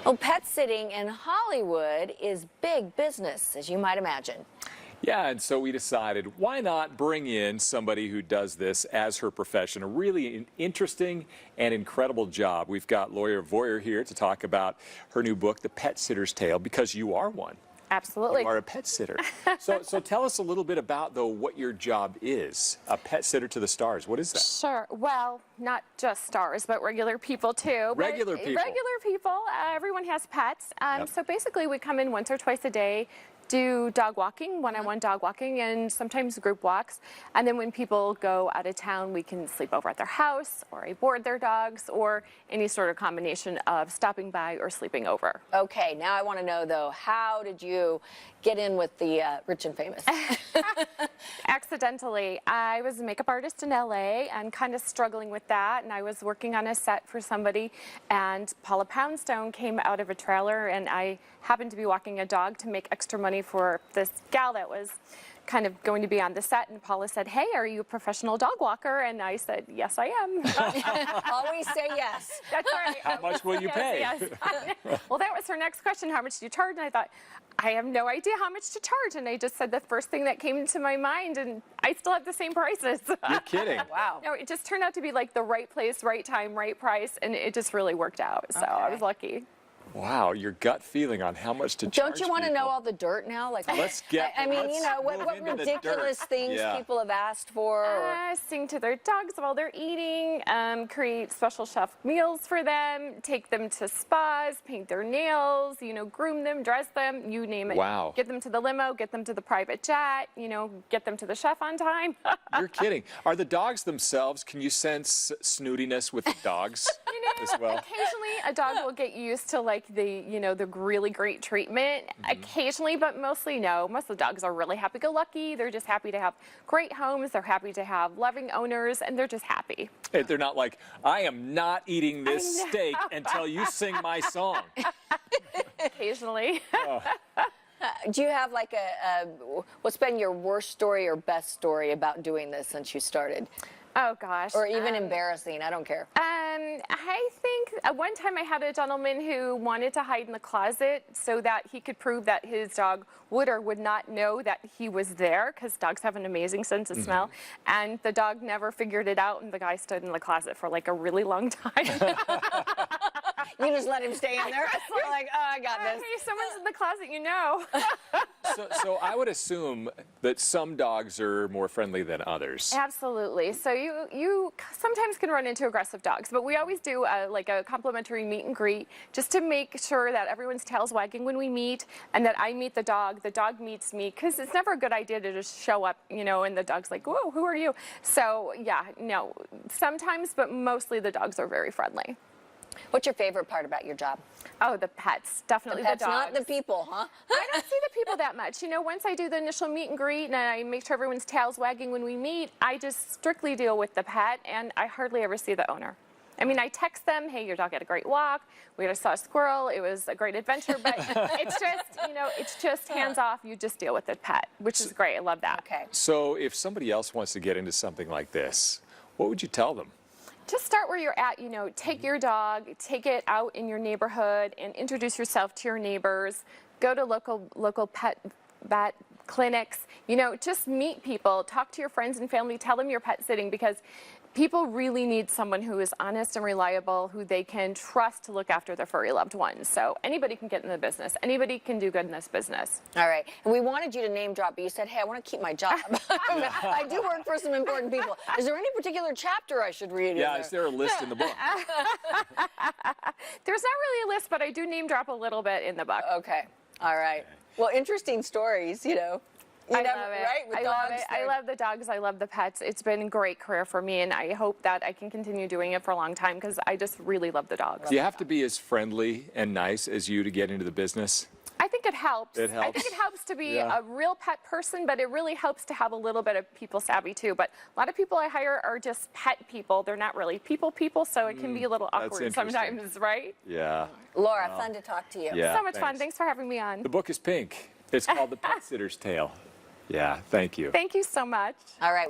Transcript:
Well, pet sitting in Hollywood is big business, as you might imagine. Yeah, and so we decided, why not bring in somebody who does this as her profession, a really interesting and incredible job. We've got lawyer Vorreyer here to talk about her new book, The Pet Sitter's Tale, because you are one. Absolutely. You are a pet sitter. So tell us a little bit about, though, what your job is. A pet sitter to the stars. What is that? Sure. Well, not just stars, but regular people, too. Regular people. Regular people. Everyone has pets. Yep. So basically, we come in once or twice a day, do dog walking, one-on-one dog walking, and sometimes group walks. And then when people go out of town, we can sleep over at their house, or I board their dogs, or any sort of combination of stopping by or sleeping over. Okay, now I want to know, though, how did you get in with the rich and famous? Accidentally. I was a makeup artist in LA and kind of struggling with that, and I was working on a set for somebody, and Paula Poundstone came out of a trailer, and I happened to be walking a dog to make extra money for this gal that was kind of going to be on the set, and Paula said, "Hey, are you a professional dog walker?" And I said, "Yes, I am." Always say yes. That's right. How much will you pay? Yes. Well, that was her next question. How much do you charge? And I thought, I have no idea how much to charge. And I just said the first thing that came into my mind, and I still have the same prices. You're kidding. Wow. No, it just turned out to be like the right place, right time, right price, and it just really worked out. So I was lucky. Wow, your gut feeling on how much to charge Don't you want to people. know all the the now? Like, Let's get. I mean, let's you know, what move into the ridiculous dirt. things Yeah. people have asked for? Or... Sing to their dogs while they're eating, create special chef meals for them, take them to spas, paint their nails, you know, groom them, dress them, you name it. Wow. Get them to the limo, get them to the private jet, you know, get them to the chef on time. You're kidding. Are the dogs themselves, can you sense snootiness with the dogs as well? Occasionally, a dog will get used to like the, you know, the really great treatment. Occasionally, but mostly no. Most of the dogs are really happy-go-lucky. They're just happy to have great homes. They're happy to have loving owners, and they're just happy. They're not like, I am not eating this steak until you sing my song. Occasionally. Do you have like what's been your worst story or best story about doing this since you started? Oh, gosh. Or even embarrassing, I don't care. I think one time I had a gentleman who wanted to hide in the closet so that he could prove that his dog would or would not know that he was there, because dogs have an amazing sense of smell. And the dog never figured it out, and the guy stood in the closet for like a really long time. You just let him stay in there? You're like, oh, I got this. Hey, someone's in the closet, you know. So I would assume that some dogs are more friendly than others. Absolutely. So you sometimes can run into aggressive dogs, but we always do like a complimentary meet and greet just to make sure that everyone's tail's wagging when we meet, and that I meet the dog meets me, because it's never a good idea to just show up, you know, and the dog's like, whoa, who are you? So yeah, no, sometimes, but mostly the dogs are very friendly. What's your favorite part about your job? Oh, the pets, definitely The pets, the dogs. not the people, huh? I don't see the people that much. You know, once I do the initial meet and greet and I make sure everyone's tail's wagging when we meet, I just strictly deal with the pet, and I hardly ever see the owner. I mean, I text them, hey, your dog had a great walk. We just saw a squirrel. It was a great adventure. But it's just, you know, it's just hands off. You just deal with the pet, which is great. I love that. Okay. So if somebody else wants to get into something like this, what would you tell them? Just start where you're at, you know, take your dog, take it out in your neighborhood and introduce yourself to your neighbors. Go to local pet vet clinics, you know, just meet people, talk to your friends and family, tell them you're pet sitting, because people really need someone who is honest and reliable, who they can trust to look after their furry loved ones. So anybody can get in the business. Anybody can do good in this business. All right. And we wanted you to name drop, but you said, hey, I want to keep my job. I do work for some important people. Is there any particular chapter I should read? Yeah, is there a list in the book? There's not really a list, but I do name drop a little bit in the book. Okay. All right. Well, interesting stories, you know. I love it. Right? With I dogs, love it. I love the dogs. I love the pets. It's been a great career for me, and I hope that I can continue doing it for a long time, because I just really love the dogs. Do you have to be as friendly and nice as you to get into the business? I think it helps. It helps. I think it helps to be Yeah. a real pet person, but it really helps to have a little bit of people savvy too. But a lot of people I hire are just pet people. They're not really people, so it can be a little that's awkward interesting. sometimes, right? Yeah. Laura, fun to talk to you. Yeah. So much fun. Thanks for having me on. The book is pink. It's called The Pet Sitter's Tale. Yeah, thank you. Thank you so much. All right.